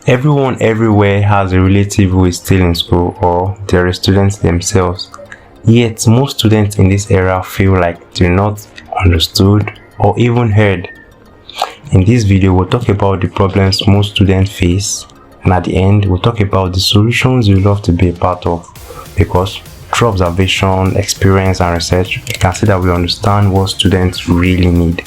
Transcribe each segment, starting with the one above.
Everyone everywhere has a relative who is still in school or they're students themselves. Yet most students in this era feel like they're not understood or even heard. In this video, we'll talk about the problems most students face, and at the end, we'll talk about the solutions you love to be a part of. Because through observation, experience, and research, you can see that we understand what students really need.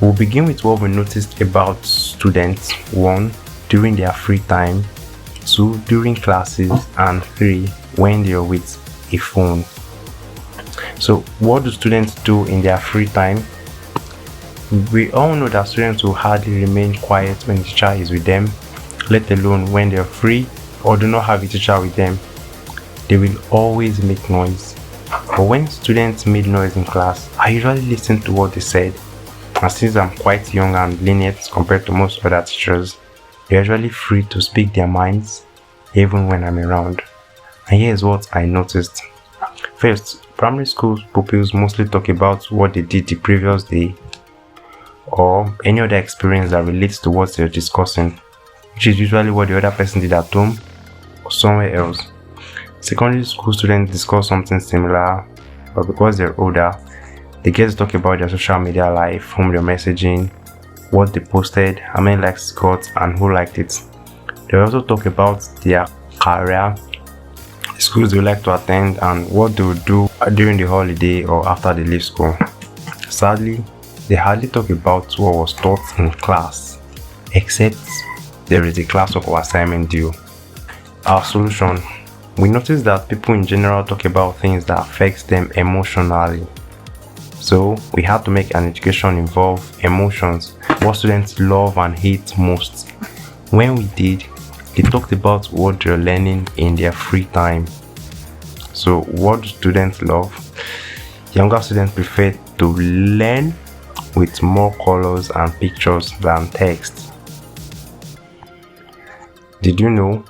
We'll begin with what we noticed about students. 1. During their free time. 2. During classes. And 3. When they're with a phone. So, what do students do in their free time? We all know that students will hardly remain quiet when the teacher is with them, let alone when they're free or do not have a teacher with them. They will always make noise. But when students made noise in class, I usually listen to what they said. And since I'm quite young and lenient compared to most other teachers, they're usually free to speak their minds even when I'm around. And here's what I noticed. First, primary school pupils mostly talk about what they did the previous day or any other experience that relates to what they're discussing, which is usually what the other person did at home or somewhere else. Secondary school students discuss something similar, but because they're older, they get to talk about their social media life, whom they're messaging, what they posted, how many likes it got, and who liked it. They also talk about their career, the schools they like to attend, and what they will do during the holiday or after they leave school. Sadly, they hardly talk about what was taught in class, except there is a classwork or assignment due. Our solution. We notice that people in general talk about things that affect them emotionally. So we had to make an education involve emotions, what students love and hate most. When we did, they talked about what they're learning in their free time. So what do students love? Younger students prefer to learn with more colors and pictures than text. Did you know?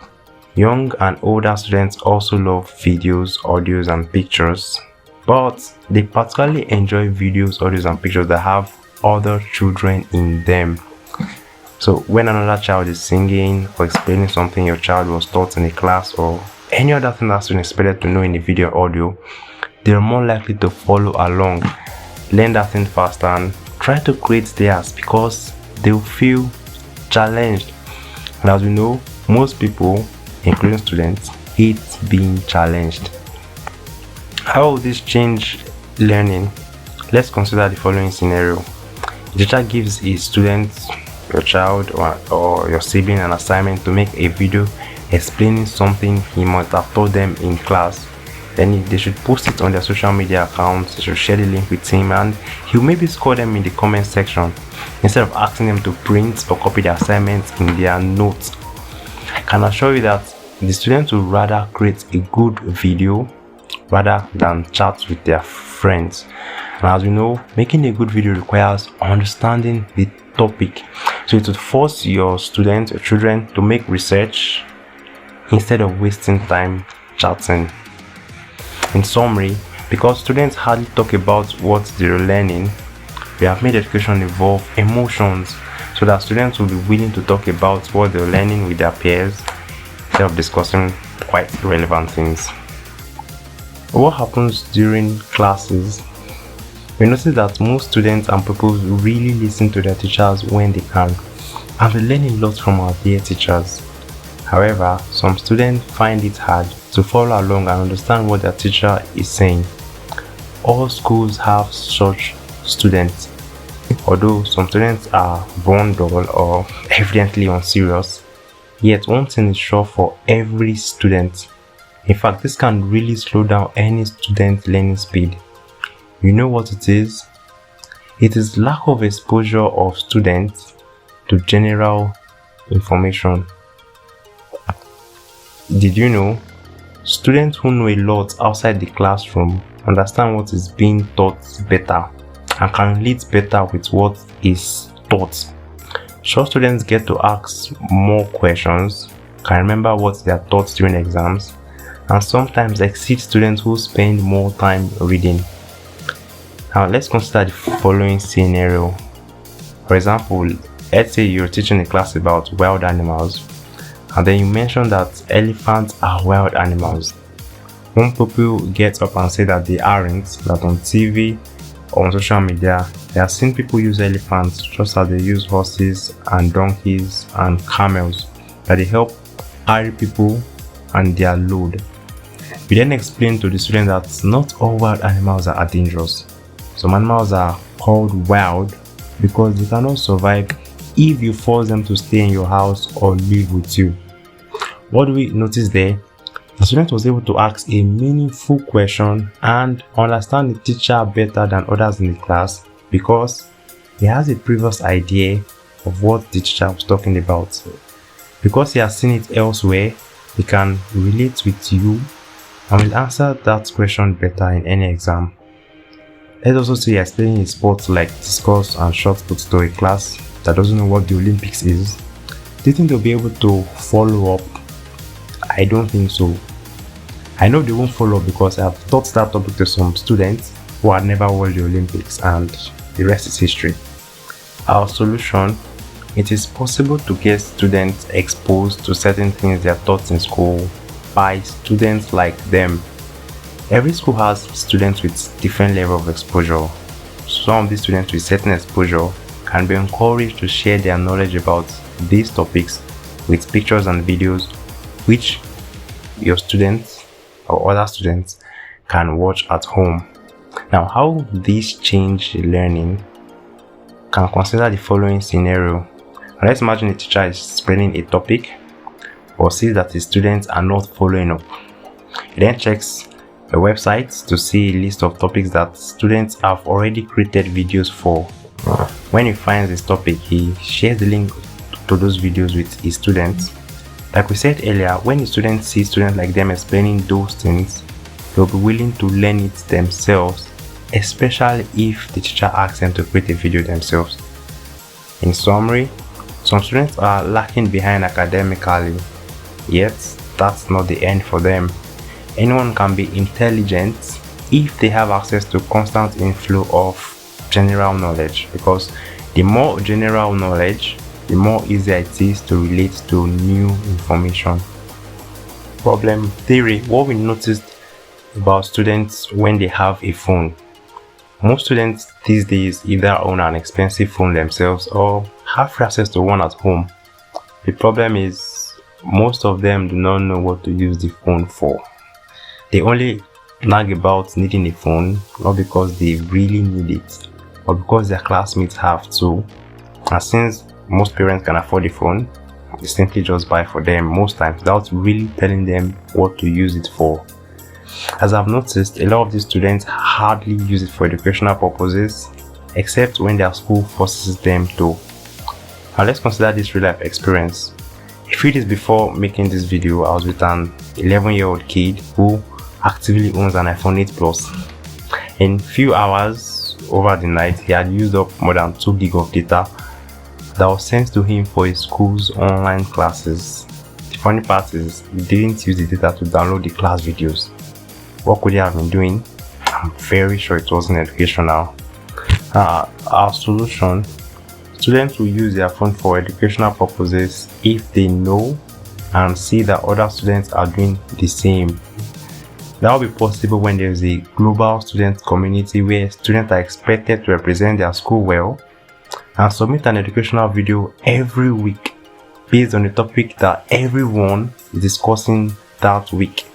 Young and older students also love videos, audios, and pictures, but they particularly enjoy videos, audios, and pictures that have other children in them. So when another child is singing or explaining something your child was taught in a class or any other thing that students expected to know in a video or audio, they're more likely to follow along, learn that thing faster, and try to create theirs because they'll feel challenged. And as we know, most people, including students, hate being challenged. How will this change learning? Let's consider the following scenario. The teacher gives a student, your child or your sibling, an assignment to make a video explaining something he must have taught them in class. Then they should post it on their social media accounts, they should share the link with him, and he'll maybe score them in the comment section instead of asking them to print or copy the assignments in their notes. I can assure you that the students will rather create a good video rather than chat with their friends. And as we know, making a good video requires understanding the topic. So it would force your students or children to make research instead of wasting time chatting. In summary, because students hardly talk about what they're learning, we have made education involve emotions so that students will be willing to talk about what they're learning with their peers instead of discussing quite irrelevant things. What happens during classes? We notice that most students and pupils really listen to their teachers when they can, and we learn a lot from our dear teachers. However, some students find it hard to follow along and understand what their teacher is saying. All schools have such students. Although some students are born dull or evidently unserious, yet one thing is sure for every student. In fact, this can really slow down any student's learning speed. You know what it is? It is lack of exposure of students to general information. Did you know? Students who know a lot outside the classroom understand what is being taught better and can relate better with what is taught. Short students get to ask more questions, can remember what they are taught during exams, and sometimes exceed students who spend more time reading. Now let's consider the following scenario. For example, let's say you're teaching a class about wild animals And then you mentioned that elephants are wild animals. When people get up and say that they aren't, that on TV or on social media, they have seen people use elephants just as they use horses and donkeys and camels, that they help carry people and their load. We then explain to the students that not all wild animals are dangerous. Some animals are called wild because they cannot survive if you force them to stay in your house or live with you. What do we notice there? The student was able to ask a meaningful question and understand the teacher better than others in the class because he has a previous idea of what the teacher was talking about. Because he has seen it elsewhere, he can relate with you and will answer that question better in any exam. Let's also say explaining a sport like discus and shot put to a class that doesn't know what the Olympics is. Do you think they'll be able to follow up? I don't think so. I know they won't follow up because I've taught that topic to some students who had never watched the Olympics, and the rest is history. Our solution: it is possible to get students exposed to certain things they are taught in school by students like them. Every school has students with different level of exposure. Some of these students with certain exposure can be encouraged to share their knowledge about these topics with pictures and videos which your students or other students can watch at home. Now, how this change learning can consider the following scenario. Let's imagine a teacher is explaining a topic or sees that his students are not following up. He then checks a website to see a list of topics that students have already created videos for. When he finds this topic, he shares the link to those videos with his students. Like we said earlier, when the students see students like them explaining those things, they'll be willing to learn it themselves, especially if the teacher asks them to create a video themselves. In summary, some students are lacking behind academically, yet that's not the end for them. Anyone can be intelligent if they have access to constant inflow of general knowledge, because the more general knowledge, the more easier it is to relate to new information. Problem theory: what we noticed about students when they have a phone. Most students these days either own an expensive phone themselves or have free access to one at home. The problem is most of them do not know what to use the phone for. They only nag about needing a phone, not because they really need it, but because their classmates have to. And since most parents can afford a phone, they simply just buy for them most times without really telling them what to use it for. As I've noticed, a lot of these students hardly use it for educational purposes, except when their school forces them to. Now let's consider this real life experience. A few days before making this video, I was with an 11-year-old kid who actively owns an iPhone 8 Plus. In few hours over the night, he had used up more than 2 GB of data that was sent to him for his school's online classes. The funny part is, he didn't use the data to download the class videos. What could he have been doing? I'm very sure it wasn't educational. Our solution: students will use their phone for educational purposes if they know and see that other students are doing the same. That will be possible when there is a global student community where students are expected to represent their school well and submit an educational video every week based on the topic that everyone is discussing that week.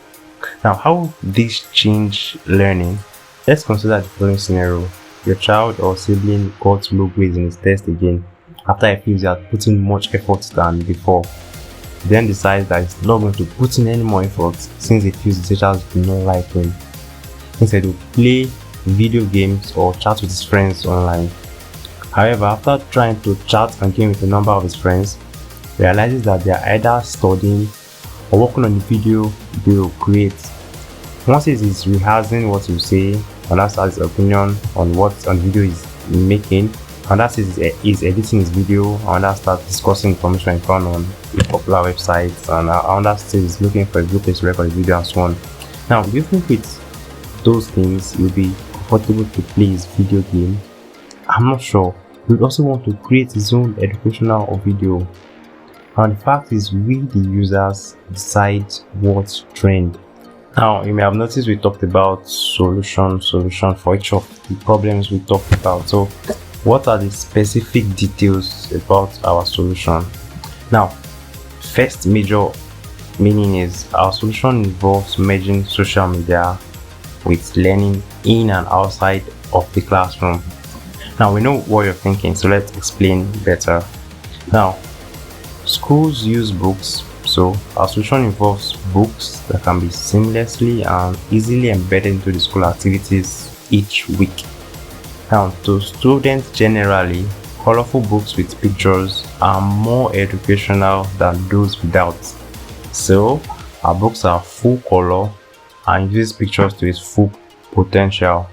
Now, how will this change learning? Let's consider the following scenario. Your child or sibling got low grades in his test again after he feels he had put in much effort than before. He then decides that he's not going to put in any more effort since he feels the teachers do not like him. Instead, he'll play video games or chat with his friends online. However, after trying to chat and game with a number of his friends, he realizes that they are either studying or working on the video they will create. Once he's rehearsing what he'll say, and that's his opinion on what on the video he's making, and that's he's editing his video, and that starts discussing information he found on a popular website, and that he's looking for a good place to record the video and so on. Now, do you think with those things you'll be comfortable to play his video game? I'm not sure. He would also want to create his own educational video. Now the fact is, we the users decide what trend. Now you may have noticed we talked about solution for each of the problems we talked about. So what are the specific details about our solution? Now, first major meaning is our solution involves merging social media with learning in and outside of the classroom. Now we know what you're thinking, so let's explain better. Now, schools use books, so our solution involves books that can be seamlessly and easily embedded into the school activities each week. Now, to students generally, colorful books with pictures are more educational than those without. So, our books are full color and uses pictures to its full potential.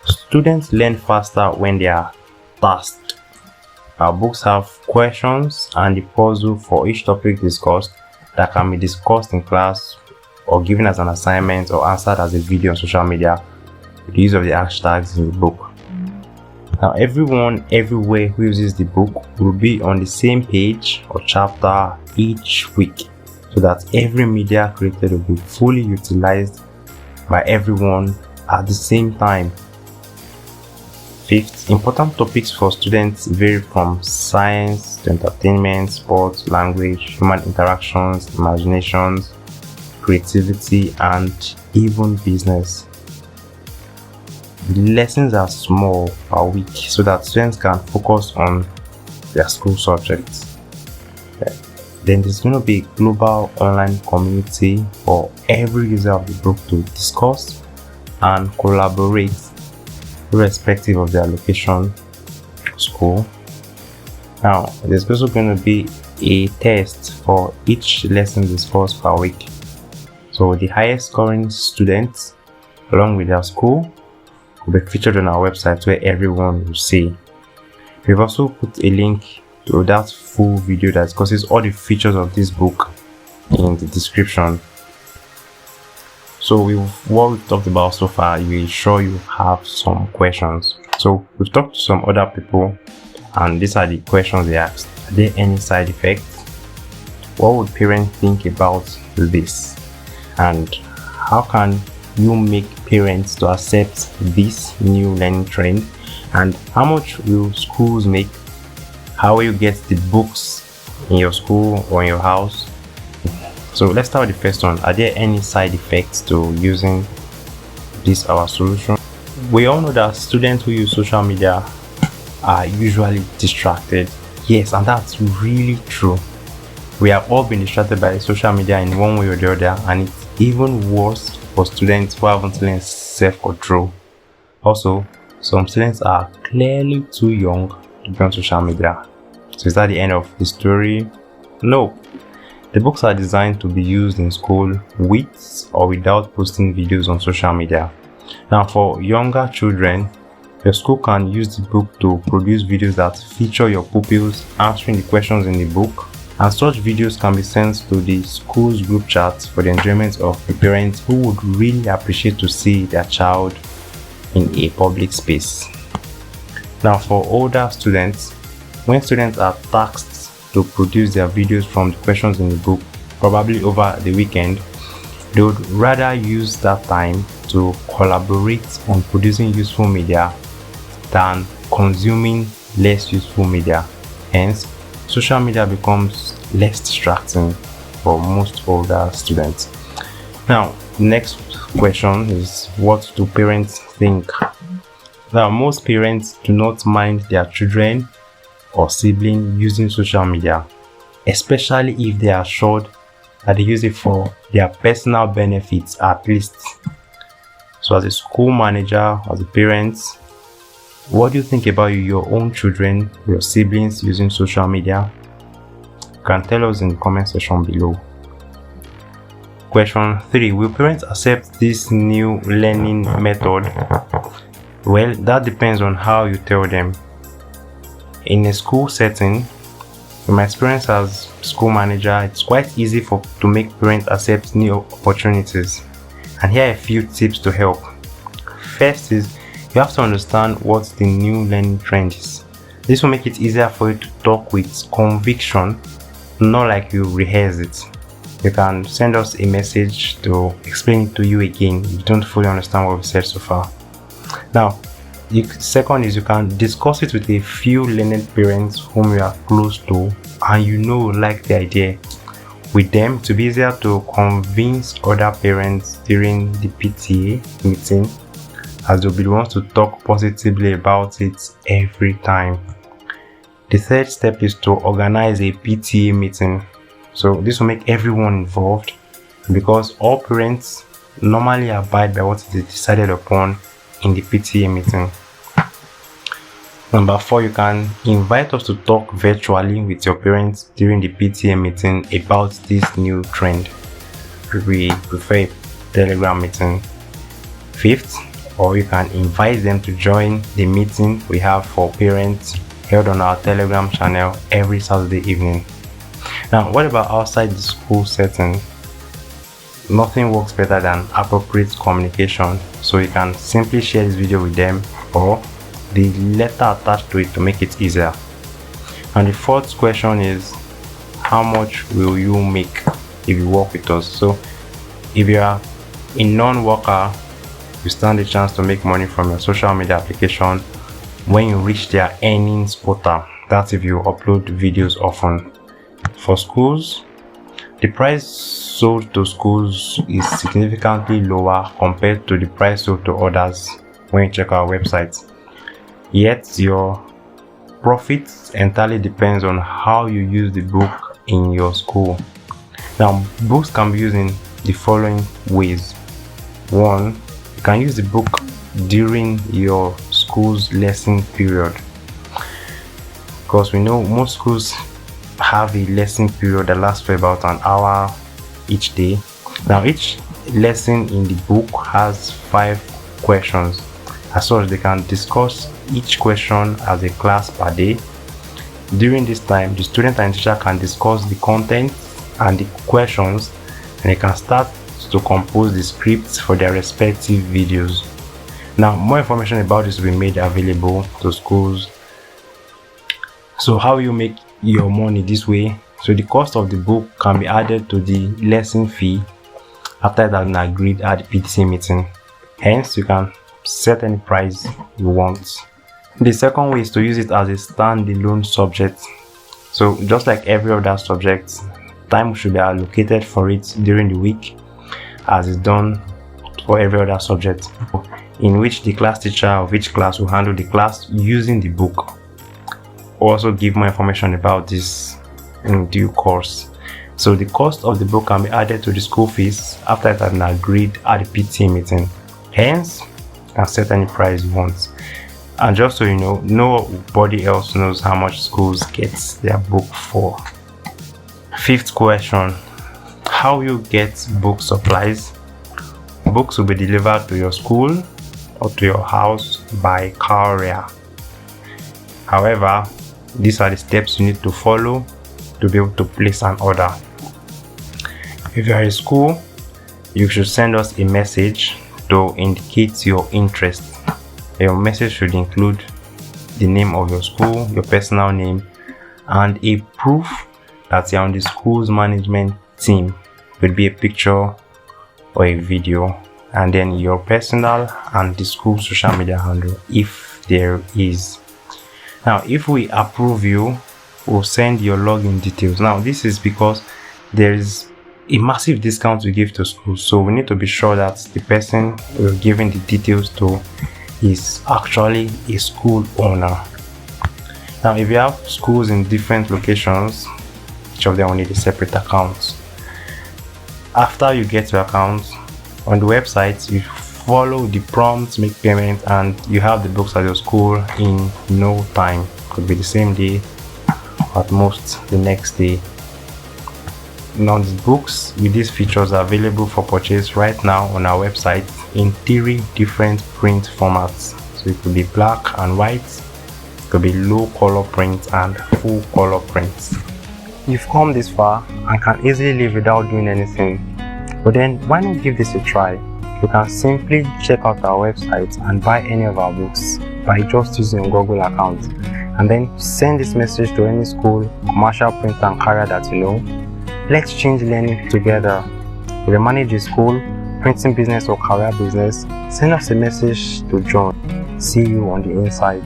Students learn faster when they are tasked. Our books have questions and the puzzle for each topic discussed that can be discussed in class or given as an assignment or answered as a video on social media with the use of the hashtags in the book. Now everyone everywhere who uses the book will be on the same page or chapter each week, so that every media created will be fully utilized by everyone at the same time. Fifth, important topics for students vary from science to entertainment, sports, language, human interactions, imaginations, creativity, and even business. The lessons are small per week so that students can focus on their school subjects. Then there's going to be a global online community for every user of the book to discuss and collaborate irrespective of their location, school. Now, there's also going to be a test for each lesson discussed per week. So the highest scoring students, along with their school, will be featured on our website where everyone will see. We've also put a link to that full video that discusses all the features of this book in the description. So what we've talked about so far, you will sure you have some questions. So we've talked to some other people and these are the questions they asked. Are there any side effects? What would parents think about this? And how can you make parents to accept this new learning trend? And how much will schools make? How will you get the books in your school or in your house? So let's start with the first one. Are there any side effects to using this our solution? We all know that students who use social media are usually distracted. Yes, and that's really true. We have all been distracted by social media in one way or the other, and it's even worse for students who haven't learned self-control. Also, some students are clearly too young to be on social media. So is that the end of the story? No. The books are designed to be used in school with or without posting videos on social media. Now for younger children, your school can use the book to produce videos that feature your pupils answering the questions in the book, and such videos can be sent to the school's group chat for the enjoyment of the parents who would really appreciate to see their child in a public space. Now for older students, when students are tasked to produce their videos from the questions in the book, probably over the weekend, they would rather use that time to collaborate on producing useful media than consuming less useful media. Hence, social media becomes less distracting for most older students. Now, next question is, what do parents think? Now, most parents do not mind their children or sibling using social media, especially if they are assured that they use it for their personal benefits at least. So as a school manager, as a parent, what do you think about your own children, your siblings using social media? You can tell us in the comment section below. Question 3. Will parents accept this new learning method? Well, that depends on how you tell them. In a school setting, in my experience as school manager, it's quite easy to make parents accept new opportunities. And here are a few tips to help. First is, you have to understand what the new learning trend is. This will make it easier for you to talk with conviction, not like you rehearse it. You can send us a message to explain it to you again if you don't fully understand what we said so far. Now, the second is you can discuss it with a few learned parents whom you are close to and you know like the idea. With them, to be easier to convince other parents during the PTA meeting, as they'll be the ones to talk positively about it every time. The third step is to organize a PTA meeting. So this will make everyone involved because all parents normally abide by what is decided upon in the PTA meeting. Number 4, you can invite us to talk virtually with your parents during the PTA meeting about this new trend. We prefer a Telegram meeting. 5th, or you can invite them to join the meeting we have for parents held on our Telegram channel every Saturday evening. Now, what about outside the school setting? Nothing works better than appropriate communication, so you can simply share this video with them or the letter attached to it to make it easier. And the 4th question is, how much will you make if you work with us? So if you are a non-worker, you stand a chance to make money from your social media application when you reach their earnings quota. That's if you upload videos often. For schools, the price sold to schools is significantly lower compared to the price sold to others when you check our website. Yet your profit entirely depends on how you use the book in your school. Now, books can be used in the following ways. 1, you can use the book during your school's lesson period, because we know most schools have a lesson period that lasts for about an hour each day. Now, each lesson in the book has 5 questions. As such, they can discuss each question as a class per day. During this time, the student and teacher can discuss the content and the questions, and they can start to compose the scripts for their respective videos. Now, more information about this will be made available to schools. So how you make your money this way? So the cost of the book can be added to the lesson fee after it has been agreed at the PTA meeting. Hence, you can set any price you want. The second way is to use it as a standalone subject. So just like every other subject, time should be allocated for it during the week as is done for every other subject, in which the class teacher of each class will handle the class using the book. Also give more information about this in due course. So the cost of the book can be added to the school fees after it has been agreed at the PTA meeting. Hence, you can set any price you want. And just so you know, nobody else knows how much schools get their book for. 5th question, how you get book supplies? Books will be delivered to your school or to your house by courier. However, these are the steps you need to follow to be able to place an order. If you are in school, you should send us a message to indicate your interest. Your message should include the name of your school, your personal name, and a proof that you're on the school's management team. Could be a picture or a video, and then your personal and the school social media handle if there is. Now, if we approve you, we'll send your login details. Now, this is because there is a massive discount we give to schools, so we need to be sure that the person we're giving the details to is actually a school owner. Now, if you have schools in different locations, each of them will need a separate account. After you get your account on the website, you follow the prompts, make payment, and you have the books at your school in no time. Could be the same day, at most the next day. Now, the books with these features are available for purchase right now on our website in 3 different print formats. So it could be black and white, it could be low color print, and full color print. You've come this far and can easily live without doing anything, but then why not give this a try? You can simply check out our website and buy any of our books by just using a Google account, and then send this message to any school, commercial printer and carrier that you know. Let's change learning together. If you manage a school, printing business or career business, send us a message to join. See you on the inside.